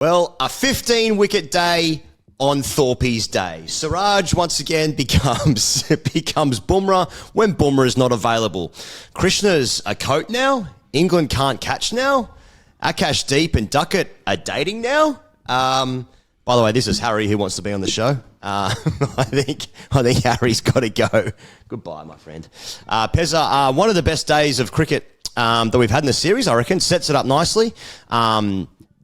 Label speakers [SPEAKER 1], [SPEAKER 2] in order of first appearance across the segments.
[SPEAKER 1] Well, a 15-wicket day on Thorpey's day. Siraj once again becomes Bumrah when Bumrah is not available. Krishna's a coat now. England can't catch now. Akashdeep and Duckett are dating now. By the way, this is Harry who wants to be on the show. I think Harry's got to go. Goodbye, my friend. Pezza, one of the best days of cricket that we've had in the series, I reckon. Sets it up nicely.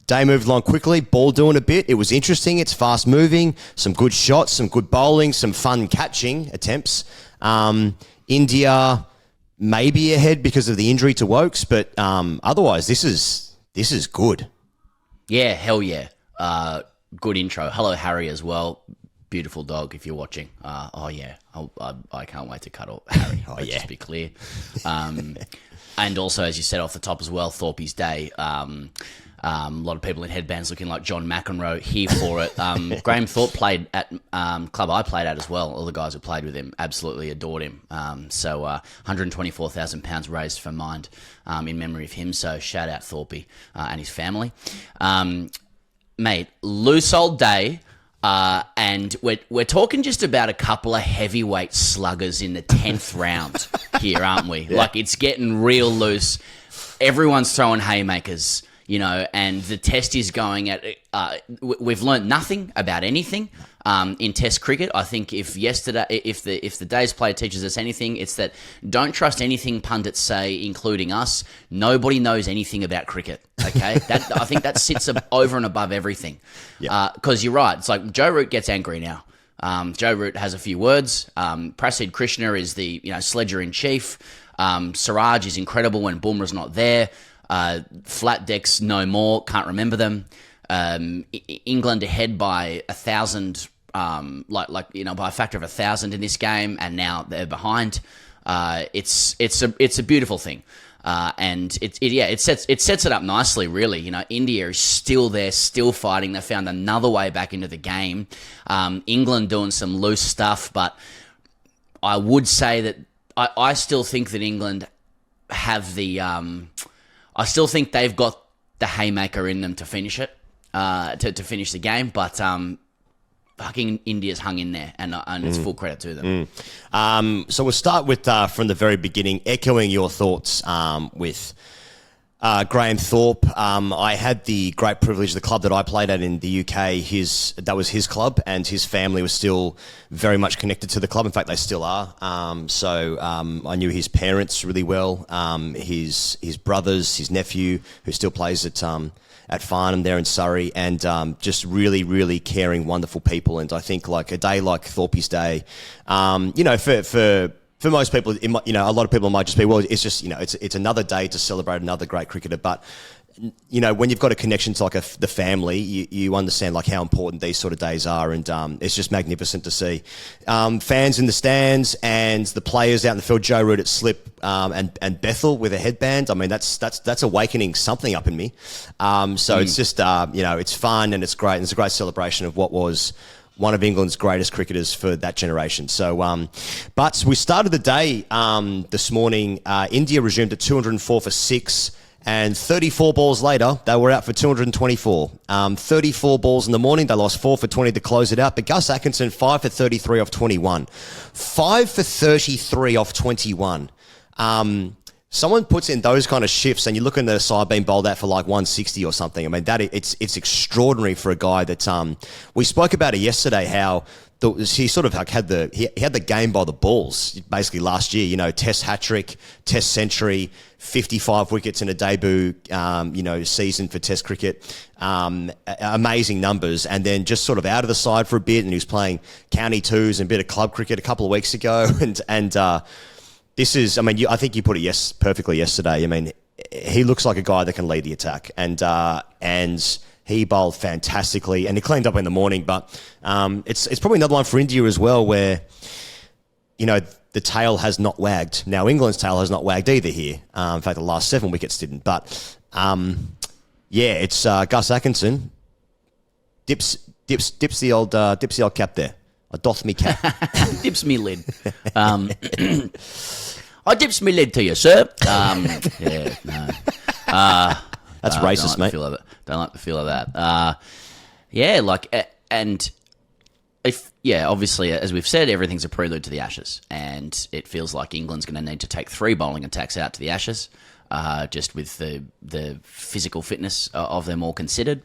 [SPEAKER 1] Day moved along quickly, ball doing a bit. It was interesting. It's fast moving. Some good shots, some good bowling, some fun catching attempts. India maybe ahead because of the injury to Wokes, but otherwise this is good.
[SPEAKER 2] Yeah, hell yeah. Good intro. Hello, Harry, as well. Beautiful dog, if you're watching. Oh, yeah. I can't wait to cuddle Harry. Let's just be clear. And also, as you said off the top as well, Thorpey's day. A lot of people in headbands looking like John McEnroe here for it. Graham Thorpe played at club I played at as well. All the guys who played with him absolutely adored him. So £124,000 raised for Mind in memory of him. So shout out Thorpey and his family. Mate, loose old day. And we're talking just about a couple of heavyweight sluggers in the 10th round here, aren't we? Yeah. Like, it's getting real loose. Everyone's throwing haymakers, you know, and the test is going at... we've learnt nothing about anything in Test cricket. I think if the day's play teaches us anything, it's that don't trust anything pundits say, including us. Nobody knows anything about cricket, okay? I think that sits over and above everything. Because you're right. It's like Joe Root gets angry now. Joe Root has a few words. Prasid Krishna is the Sledger-In-Chief. Siraj is incredible when Bumrah's not there. Flat decks no more. Can't remember them. England ahead by 1,000, by a factor of 1,000 in this game, and now they're behind. It's a beautiful thing, and it sets it up nicely. Really, you know, India is still there, still fighting. They found another way back into the game. England doing some loose stuff, but I would say that I still think that England have the. I still think they've got the haymaker in them to finish it, to finish the game. But fucking India's hung in there, and it's full credit to them.
[SPEAKER 1] So we'll start with from the very beginning, echoing your thoughts with Graham Thorpe. I had the great privilege, the club that I played at in the UK, that was his club, and his family was still very much connected to the club. In fact, they still are. So I knew his parents really well, his brothers, his nephew, who still plays at Farnham there in Surrey, and just really, really caring, wonderful people. And I think like a day like Thorpey's Day, for most people, a lot of people might just be, well, it's just, it's another day to celebrate another great cricketer. But, when you've got a connection to the family, you understand like how important these sort of days are. And it's just magnificent to see fans in the stands and the players out in the field. Joe Root at slip and Bethel with a headband. I mean, that's awakening something up in me. It's just, it's fun and it's great. And it's a great celebration of what was one of England's greatest cricketers for that generation. So, but we started the day this morning. India resumed at 204 for 6, and 34 balls later, they were out for 224. 34 balls in the morning, they lost 4 for 20 to close it out. But Gus Atkinson, 5 for 33 off 21. 5 for 33 off 21. Someone puts in those kind of shifts and you're looking at a side being bowled out for like 160 or something. I mean, it's extraordinary for a guy that we spoke about it yesterday, how he sort of like had the game by the balls basically last year, Test hat-trick, Test century, 55 wickets in a debut, season for Test cricket. Amazing numbers. And then just sort of out of the side for a bit, and he was playing county twos and a bit of club cricket a couple of weeks ago. And this is, I think you put it perfectly yesterday. I mean, he looks like a guy that can lead the attack, and he bowled fantastically, and he cleaned up in the morning. But it's probably another one for India as well, where the tail has not wagged. Now England's tail has not wagged either here. In fact, the last 7 wickets didn't. But it's Gus Atkinson dips the old cap there. I doth me cap.
[SPEAKER 2] Dips me lid. I dips me lid to you, sir.
[SPEAKER 1] That's racist, mate.
[SPEAKER 2] Don't like the feel of that. Yeah, like, and obviously, as we've said, everything's a prelude to the Ashes, and it feels like England's going to need to take 3 bowling attacks out to the Ashes, just with the physical fitness of them all considered,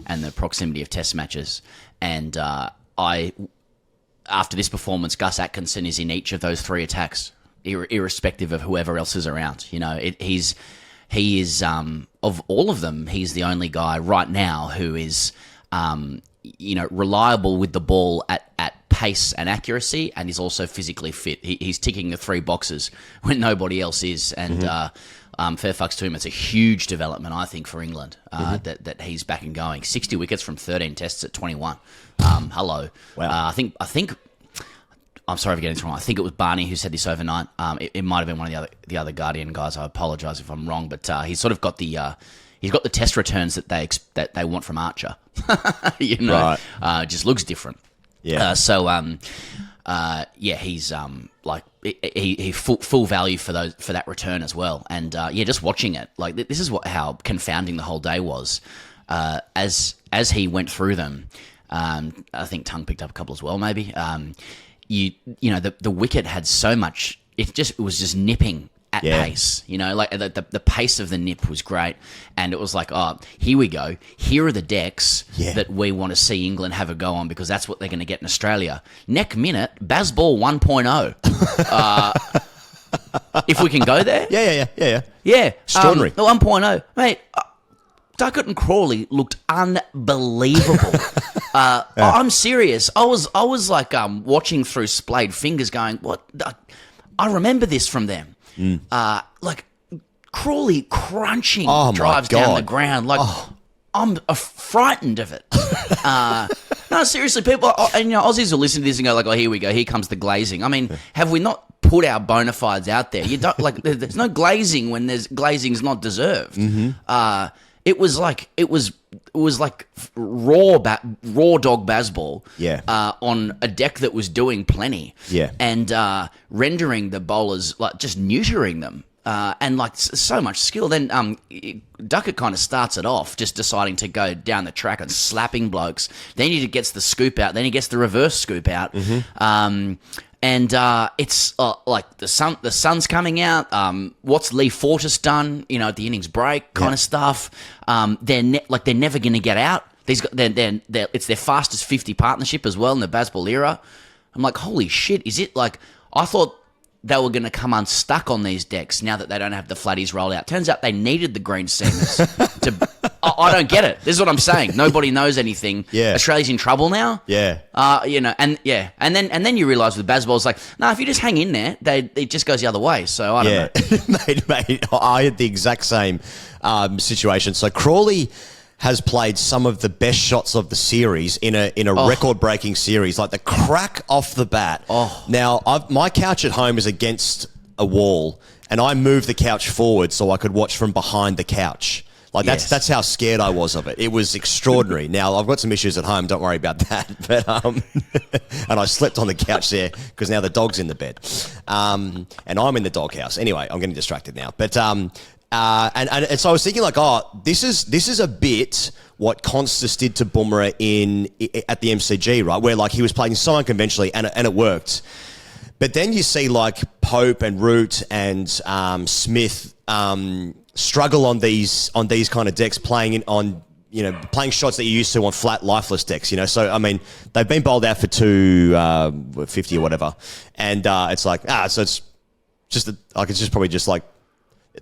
[SPEAKER 2] and the proximity of Test matches. And after this performance, Gus Atkinson is in each of those 3 attacks, irrespective of whoever else is around. You know, he is of all of them, he's the only guy right now who is reliable with the ball at pace and accuracy, and is also physically fit. He's ticking the 3 boxes when nobody else is, and fair fucks to him. It's a huge development, I think, for England that he's back and going. 60 wickets from 13 tests at 21. Hello. Wow. I think. I'm sorry for getting this wrong. I think it was Barney who said this overnight. It might have been one of the other Guardian guys. I apologise if I'm wrong, but he's sort of got the test returns that they want from Archer. Right. Just looks different. Yeah. He's he full value for that return as well. And just watching it, like, this is how confounding the whole day was. As he went through them, I think Tongue picked up a couple as well, maybe. The wicket had so much. It was just nipping at pace, like the pace of the nip was great, and it was like, oh, here we go. Here are the decks that we want to see England have a go on, because that's what they're going to get in Australia. Next minute, Bazball 1.0. If we can go there, yeah,
[SPEAKER 1] extraordinary.
[SPEAKER 2] 1.0, mate. Duckett and Crawley looked unbelievable. I'm serious. I was like watching through splayed fingers, going, "What? I remember this from them." Like Crawley crunching drives down the ground. Like, I'm frightened of it. No, seriously, people, and Aussies will listen to this and go like, "Oh, here we go. Here comes the glazing." I mean, have we not put our bona fides out there? You don't like. There's no glazing when glazing's not deserved. It was like raw dog Bazball on a deck that was doing plenty, and rendering the bowlers, like, just neutering them, and like so much skill. Then Duckett kind of starts it off, just deciding to go down the track and slapping blokes. Then he gets the scoop out. Then he gets the reverse scoop out. And it's like the sun's coming out. What's Lee Fortis done? At the innings break, kind of stuff. They're never going to get out. It's their fastest 50 partnership as well in the Bazball era. I'm like, holy shit! Is it like I thought they were going to come unstuck on these decks now that they don't have the flatties roll out? Turns out they needed the green seamers to. I don't get it. This is what I'm saying. Nobody knows anything. Yeah. Australia's in trouble now. Yeah. And then you realise with Bazball, it's like, no, if you just hang in there, it just goes the other way. So I don't know.
[SPEAKER 1] mate, I had the exact same situation. So Crawley has played some of the best shots of the series in a record-breaking series, like the crack off the bat. Now, my couch at home is against a wall, and I moved the couch forward so I could watch from behind the couch. Like, that's how scared I was of it. It was extraordinary. Now, I've got some issues at home. Don't worry about that. But and I slept on the couch there because now the dog's in the bed. And I'm in the doghouse. Anyway, I'm getting distracted now. But and so I was thinking, like, this is a bit what Constance did to Bumrah at the MCG, right? Where, like, he was playing so unconventionally and it worked. But then you see, like, Pope and Root and Smith struggle on these kind of decks, playing shots that you used to on flat, lifeless decks. So I mean, they've been bowled out for 250 or whatever, and it's like so it's just probably just like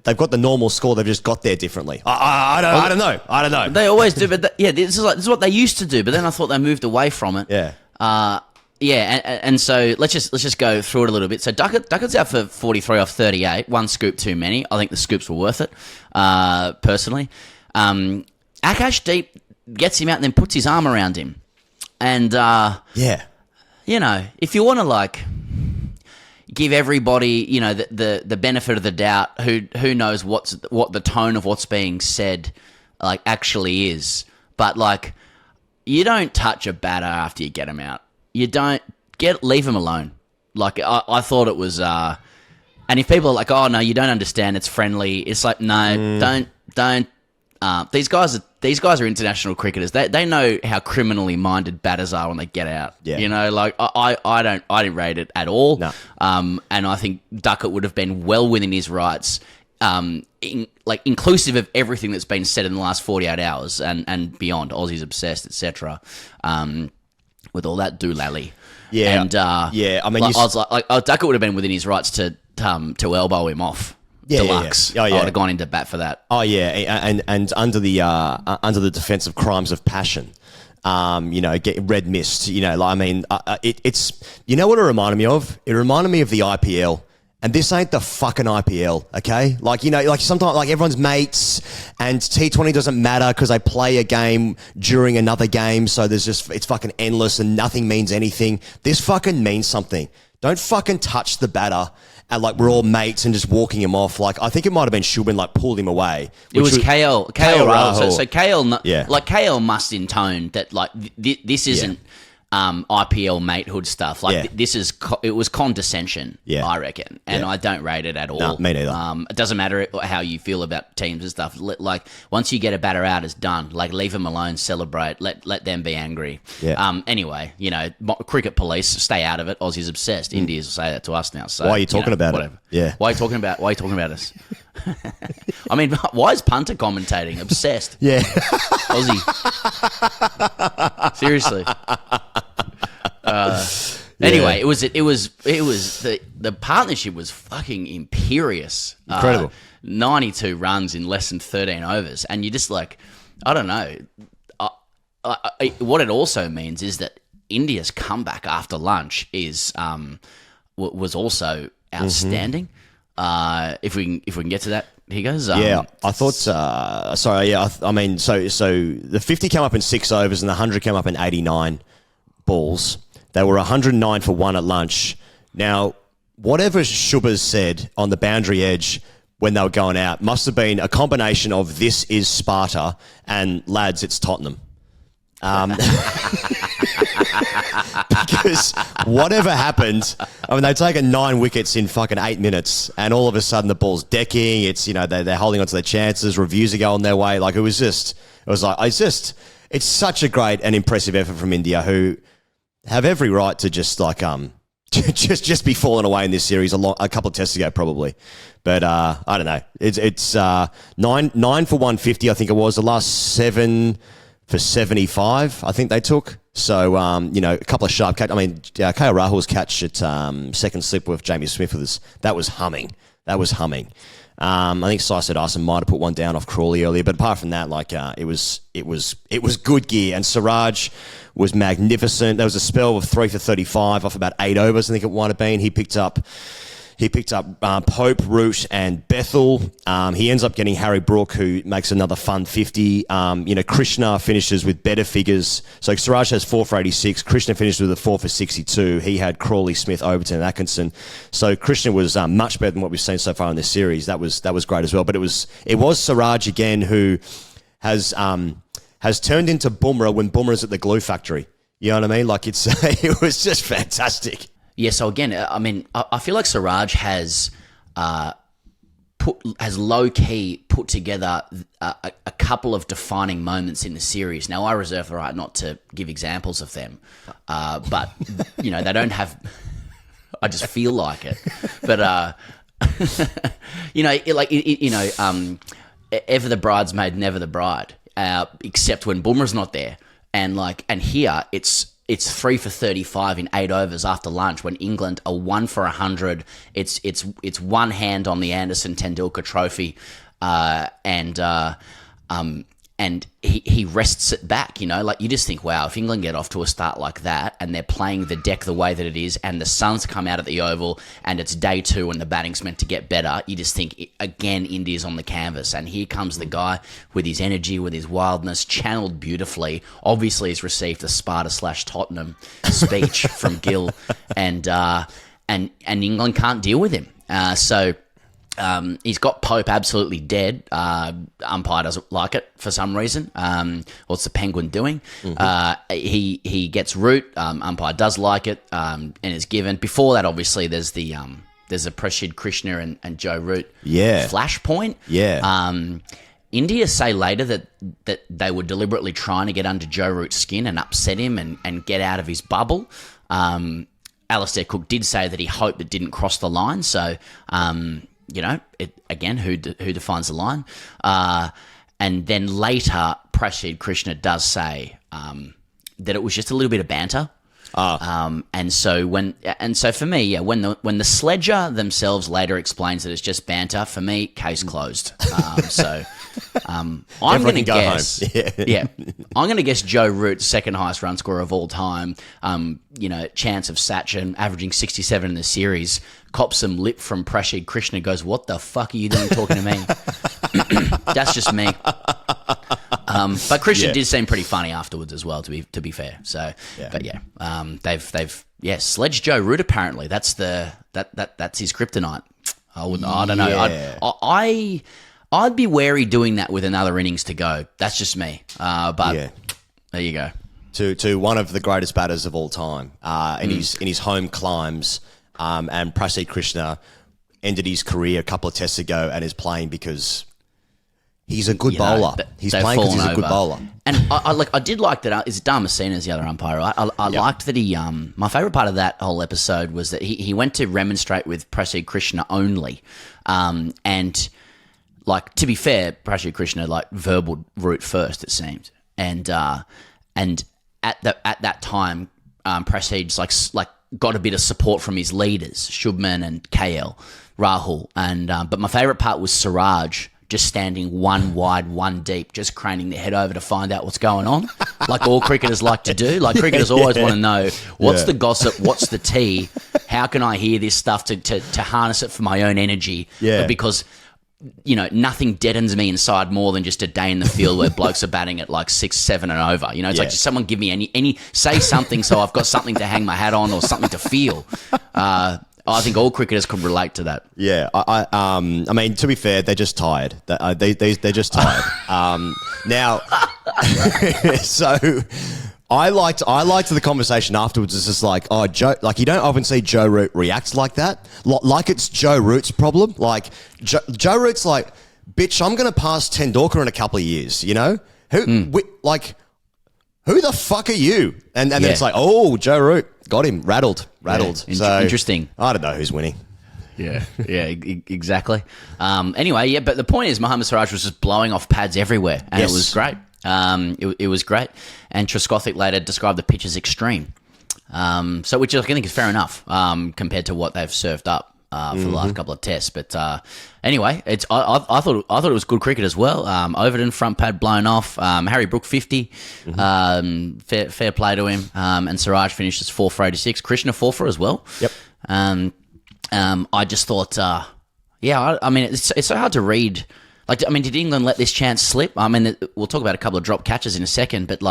[SPEAKER 1] they've got the normal score, they've just got there differently. I don't know.
[SPEAKER 2] They always do, but this is what they used to do. But then I thought they moved away from it. And so let's just go through it a little bit. So Duckett's out for 43 off 38, one scoop too many. I think the scoops were worth it, personally. Akash Deep gets him out and then puts his arm around him. And, if you want to, like, give everybody, the benefit of the doubt, who knows what the tone of what's being said, like, actually is. But, like, you don't touch a batter after you get him out. You don't leave him alone. Like, I thought it was, and if people are like, oh no, you don't understand, it's friendly. It's like, no, don't these guys are international cricketers. They know how criminally minded batters are when they get out.
[SPEAKER 1] Yeah.
[SPEAKER 2] You know, like I didn't rate it at all.
[SPEAKER 1] No.
[SPEAKER 2] And I think Duckett would have been well within his rights, inclusive of everything that's been said in the last 48 hours and beyond. Aussies obsessed, etc. With all that doolally.
[SPEAKER 1] Yeah.
[SPEAKER 2] And
[SPEAKER 1] I mean,
[SPEAKER 2] I was like, Duckett would have been within his rights to elbow him off. Deluxe.
[SPEAKER 1] Yeah. Oh, yeah.
[SPEAKER 2] I would have gone into bat for that.
[SPEAKER 1] Oh yeah, and under the defense of crimes of passion, get red mist. It's you know what it reminded me of? It reminded me of the IPL. And this ain't the fucking IPL, okay? Sometimes, everyone's mates, and T20 doesn't matter because they play a game during another game, so it's fucking endless and nothing means anything. This fucking means something. Don't fucking touch the batter, and we're all mates and just walking him off. I think it might have been Shubin pulled him away.
[SPEAKER 2] It was KL Rahul. So KL,
[SPEAKER 1] yeah.
[SPEAKER 2] KL must intone that this isn't IPL matehood stuff. It was condescension.
[SPEAKER 1] Yeah.
[SPEAKER 2] I reckon, and I don't rate it at all.
[SPEAKER 1] No, me neither.
[SPEAKER 2] It doesn't matter how you feel about teams and stuff. Once you get a batter out, it's done. Leave them alone, celebrate, let them be angry.
[SPEAKER 1] Yeah.
[SPEAKER 2] Anyway, cricket police, stay out of it. Aussies obsessed. Indians say that to us now. So
[SPEAKER 1] why are you talking about
[SPEAKER 2] whatever.
[SPEAKER 1] it? Yeah.
[SPEAKER 2] Why are you talking about us? I mean, why is punter commentating? Obsessed.
[SPEAKER 1] Yeah.
[SPEAKER 2] Aussie. Seriously. Anyway, it was the partnership was fucking imperious.
[SPEAKER 1] Incredible.
[SPEAKER 2] 92 runs in less than 13 overs, and you just I don't know. What it also means is that India's comeback after lunch was also outstanding. If we can get to that, Higgins.
[SPEAKER 1] I thought. So the 50 came up in 6 overs and the 100 came up in 89 balls. They were 109 for 1 at lunch. Now, whatever Shubers said on the boundary edge when they were going out must have been a combination of "this is Sparta" and "lads, it's Tottenham." Because whatever happened, they've taken 9 wickets in fucking 8 minutes, and all of a sudden the ball's decking. It's they're holding on to their chances. Reviews are going their way. It's such a great and impressive effort from India, who have every right to just just be falling away in this series a couple of tests ago probably. But I don't know. It's 9 for 150. I think it was the last 7 for 75. I think they took. So a couple of sharp catch. KL Rahul's catch at second slip with Jamie Smith that was humming. I think Sai Siddharthan might have put one down off Crawley earlier, but apart from that, it was good gear. And Siraj was magnificent. There was a spell of 3 for 35 off about 8 overs. I think it might have been. He picked up Pope, Root, and Bethel. He ends up getting Harry Brook, who makes another fun 50. Krishna finishes with better figures. So Siraj has 4 for 86. Krishna finished with a 4 for 62. He had Crawley, Smith, Overton, and Atkinson. So Krishna was much better than what we've seen so far in this series. That was great as well. But it was Siraj again who has turned into Bumrah when Bumrah's at the glue factory. You know what I mean? It was just fantastic.
[SPEAKER 2] Yeah, so again, I feel like Siraj has low-key put together a couple of defining moments in the series. Now, I reserve the right not to give examples of them, but, they don't have... I just feel like it. But, ever the bridesmaid, never the bride, except when Bumrah's not there. And here, it's 3 for 35 in 8 overs after lunch when England are 1 for 100. It's one hand on the Anderson Tendulkar Trophy, and he rests it back. You just think, wow, if England get off to a start like that and they're playing the deck the way that it is, and the sun's come out at the Oval and it's day 2 and the batting's meant to get better, you just think again India's on the canvas, and here comes the guy with his energy, with his wildness, channeled beautifully. Obviously, he's received a Sparta/Tottenham speech from Gill, and England can't deal with him. He's got Pope absolutely dead. Umpire doesn't like it for some reason. What's the Penguin doing? Mm-hmm. He gets Root. Umpire does like it, and is given. Before that, obviously, there's a Prashid Krishna and Joe Root flashpoint.
[SPEAKER 1] Yeah.
[SPEAKER 2] India say later that they were deliberately trying to get under Joe Root's skin and upset him and get out of his bubble. Alistair Cook did say that he hoped it didn't cross the line. So, again, who defines the line? And then later, Prashid Krishna does say that it was just a little bit of banter. And so for me, when the Sledger themselves later explains that it's just banter, for me, case closed. I'm going to guess, I'm going to guess Joe Root, second highest run scorer of all time. Chance of Sachin averaging 67 in the series, cops some lip from Prashid Krishna, goes, "What the fuck are you doing talking to me?" That's just me. But Krishna did seem pretty funny afterwards as well, to be fair. So, they've sledged Joe Root apparently. That's his kryptonite. I don't know. I'd be wary doing that with another innings to go. That's just me. There you go.
[SPEAKER 1] To one of the greatest batters of all time in his home climbs, and Prashid Krishna ended his career a couple of tests ago and is playing because he's a good bowler. He's playing because he's a good bowler.
[SPEAKER 2] And I did like that. Is it Dharmasina's the other umpire? I liked that he. My favourite part of that whole episode was that he went to remonstrate with Prashid Krishna only, and. To be fair, Prashid Krishna verbal Root first, it seemed, and at that time, Prashid's got a bit of support from his leaders, Shubman and KL, Rahul, and but my favourite part was Siraj just standing one wide, one deep, just craning their head over to find out what's going on, like all cricketers like to do. Cricketers always want to know what's the gossip, what's the tea, how can I hear this stuff to harness it for my own energy, because. Nothing deadens me inside more than just a day in the field where blokes are batting at 6, 7 and over. It's just someone give me any say something so I've got something to hang my hat on or something to feel. I think all cricketers could relate to that. Yeah,
[SPEAKER 1] I mean, to be fair, they're just tired. They're just tired. Now, so I liked the conversation afterwards. It's just Joe, you don't often see Joe Root react like that. Like it's Joe Root's problem. Joe Root's bitch, I'm going to pass Tendulkar in a couple of years, Who the fuck are you? And then it's Joe Root, got him, rattled. So
[SPEAKER 2] interesting.
[SPEAKER 1] I don't know who's winning.
[SPEAKER 2] Yeah, exactly. Anyway, but the point is Mohammad Siraj was just blowing off pads everywhere, and it was great. It was great. And Trescothick later described the pitch as extreme, which I think is fair enough compared to what they've served up for the last couple of tests. But anyway, I thought it was good cricket as well. Overton front pad blown off. Harry Brook 50. Fair play to him. And Siraj finished as 4 for 86. Krishna 4 for as well.
[SPEAKER 1] Yep.
[SPEAKER 2] I just thought, I mean, it's so hard to read. Did England let this chance slip? I mean, we'll talk about a couple of drop catches in a second, but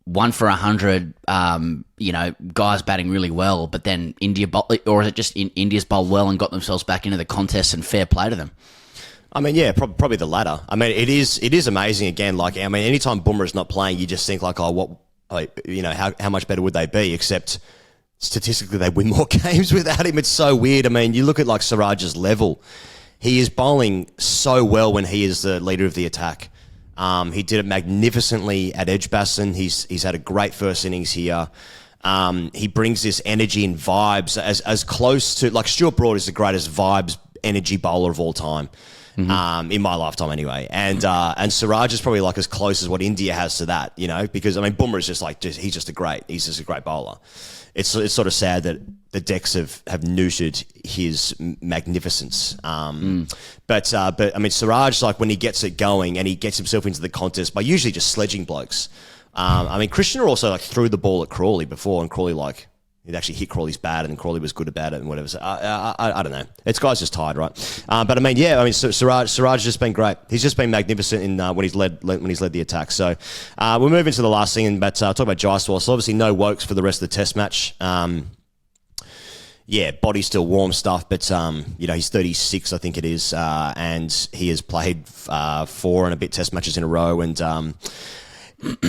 [SPEAKER 2] 1 for 100, guys batting really well, but then India, or is it just India's bowled well and got themselves back into the contest, and fair play to them?
[SPEAKER 1] I mean, probably the latter. I mean, it is amazing again. Anytime Bumrah's not playing, you just think how much better would they be? Except statistically, they win more games without him. It's so weird. I mean, you look at Siraj's level. He is bowling so well when he is the leader of the attack. He did it magnificently at Edgbaston. He's had a great first innings here. He brings this energy and vibes as close to Stuart Broad is the greatest vibes energy bowler of all time. In my lifetime anyway. And Siraj is probably as close as what India has to that, because Bumrah is he's just a great bowler. It's sort of sad that the decks have neutered his magnificence. But I mean, Siraj, when he gets it going and he gets himself into the contest by usually just sledging blokes. I mean, Krishna also threw the ball at Crawley before, and Crawley it actually hit Crawley's bat, and Crawley was good about it and whatever. So I don't know. It's guy's just tired, right? But I mean, Siraj has just been great. He's just been magnificent in when he's led the attack. So we'll move into the last thing, but talk about Jaiswal. So obviously no Wokes for the rest of the Test match. Body's still warm stuff, but he's 36, I think it is, and he has played 4 and a bit Test matches in a row, and.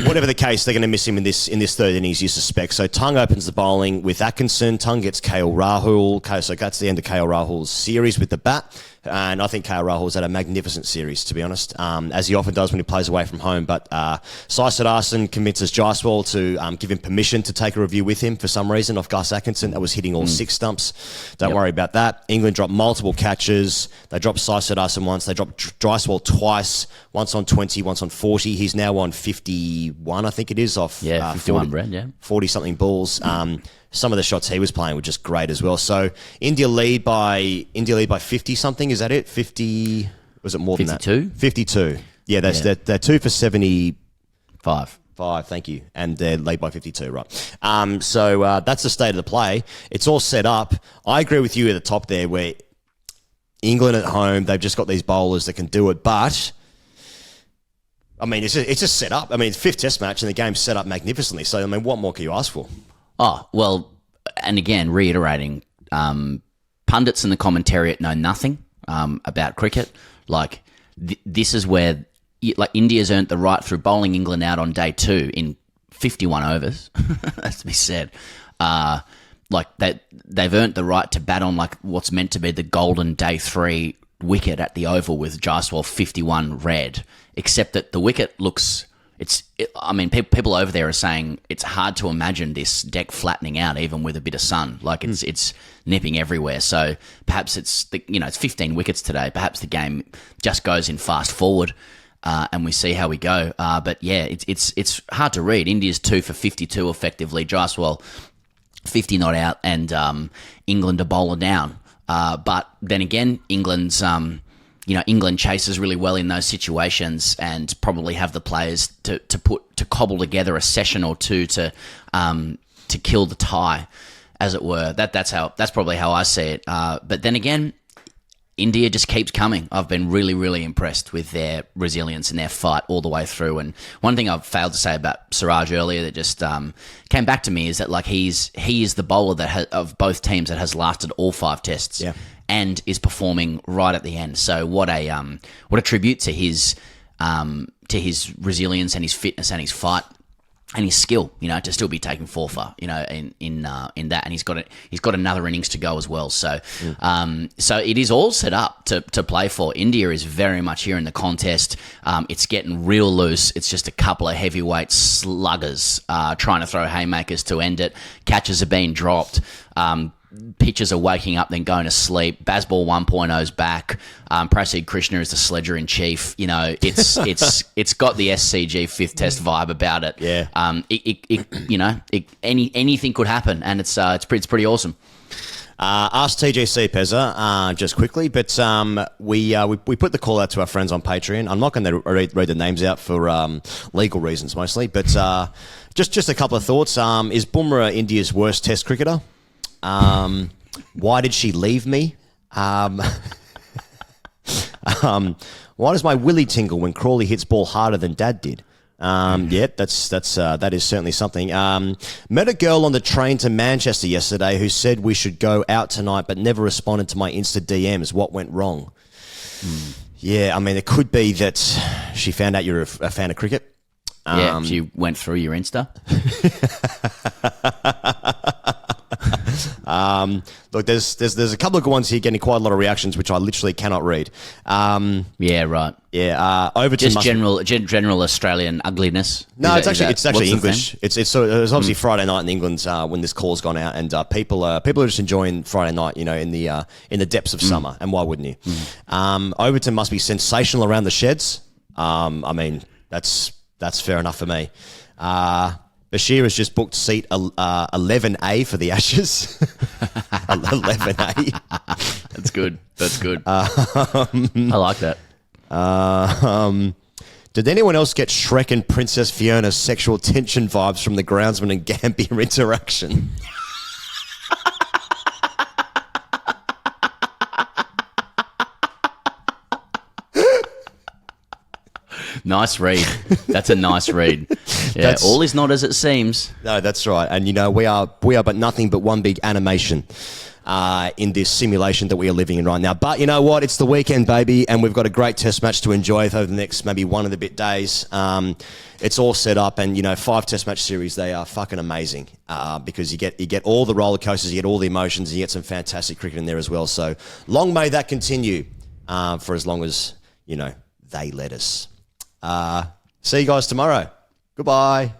[SPEAKER 1] Whatever the case, they're going to miss him in this third innings, you suspect. So Tung opens the bowling with Atkinson. Tung gets KL Rahul. So that's the end of KL Rahul's series with the bat. And I think KL Rahul's had a magnificent series, to be honest, as he often does when he plays away from home. But Sai Siddharthan convinces Jaiswal to give him permission to take a review with him for some reason off Gus Atkinson. That was hitting all 6 stumps. Don't worry about that. England dropped multiple catches. They dropped Sai Siddharthan once. They dropped Jaiswal twice, once on 20, once on 40. He's now on 51, I think it is, off
[SPEAKER 2] 51 Brad,
[SPEAKER 1] 40-something balls. Some of the shots he was playing were just great as well. So India lead by 50-something. Is that it? 50? Was it more
[SPEAKER 2] 52?
[SPEAKER 1] than that? 52. Yeah, they're 2 for 75. 5, thank you. And they're lead by 52, right? So that's the state of the play. It's all set up. I agree with you at the top there where England at home, they've just got these bowlers that can do it. But, I mean, it's just set up. I mean, it's 5th test match and the game's set up magnificently. So, I mean, what more can you ask for?
[SPEAKER 2] Oh, well, and again, reiterating, pundits and the commentariat know nothing about cricket. Like, this is where, like, India's earned the right through bowling England out on day 2 in 51 overs, that's to be said. Like, they've earned the right to bat on, like, what's meant to be the golden day 3 wicket at the Oval with Jaiswal 51 red, except that the wicket looks... I mean, people over there are saying it's hard to imagine this deck flattening out even with a bit of sun. Like, it's nipping everywhere. So perhaps it's 15 wickets today. Perhaps the game just goes in fast forward, and we see how we go. But yeah, it's hard to read. India's 2 for 52 effectively. Jaiswal 50 not out, and England a bowler down. But then again, England's England chases really well in those situations and probably have the players to cobble together a session or two to kill the tie, as it were. That's probably how I see it. But then again, India just keeps coming. I've been really, really impressed with their resilience and their fight all the way through. And one thing I've failed to say about Siraj earlier that just came back to me is that, like, he is the bowler of both teams that has lasted all 5 tests. Yeah. And is performing right at the end. So what a tribute to his resilience and his fitness and his fight and his skill, to still be taking 4 for, in that, and he's got another innings to go as well. So so it is all set up to play for. India is very much here in the contest. It's getting real loose. It's just a couple of heavyweight sluggers trying to throw haymakers to end it. Catches are being dropped. Pitchers are waking up, then going to sleep. Bazball 1.0's back. Krishna is the Sledger-In-Chief. It's got the SCG 5th test vibe about it.
[SPEAKER 1] Yeah.
[SPEAKER 2] Anything could happen, and it's pretty awesome.
[SPEAKER 1] AskTGC, Pezza, just quickly, but we put the call out to our friends on Patreon. I'm not going to read the names out for legal reasons mostly, but just a couple of thoughts. Is Bumrah India's worst test cricketer? Why did she leave me? Why does my willy tingle when Crawley hits ball harder than Dad did? That is certainly something. Met a girl on the train to Manchester yesterday who said we should go out tonight, but never responded to my Insta DMs. What went wrong? Yeah, I mean, it could be that she found out you're a fan of cricket.
[SPEAKER 2] She went through your Insta.
[SPEAKER 1] Look, there's a couple of good ones here getting quite a lot of reactions, which I literally cannot read.
[SPEAKER 2] Yeah, right.
[SPEAKER 1] Yeah, over to
[SPEAKER 2] just general Australian ugliness.
[SPEAKER 1] No, it's actually English. It's obviously Friday night in England when this call's gone out, and people are just enjoying Friday night, in the depths of summer, and why wouldn't you? Overton must be sensational around the sheds. I mean, that's fair enough for me. Bashir has just booked seat 11A for the Ashes. 11A.
[SPEAKER 2] That's good. I like that.
[SPEAKER 1] Did anyone else get Shrek and Princess Fiona's sexual tension vibes from the groundsman and Gambia interaction?
[SPEAKER 2] Nice read. That's a nice read. Yeah, all is not as it seems.
[SPEAKER 1] No, that's right. And we are but nothing but one big animation in this simulation that we are living in right now. But you know what? It's the weekend, baby, and we've got a great test match to enjoy over the next maybe 1 and a bit days. It's all set up, and 5 test match series, they are fucking amazing because you get all the roller coasters, you get all the emotions, and you get some fantastic cricket in there as well. So long may that continue. for as long as, they let us. See you guys tomorrow. Goodbye.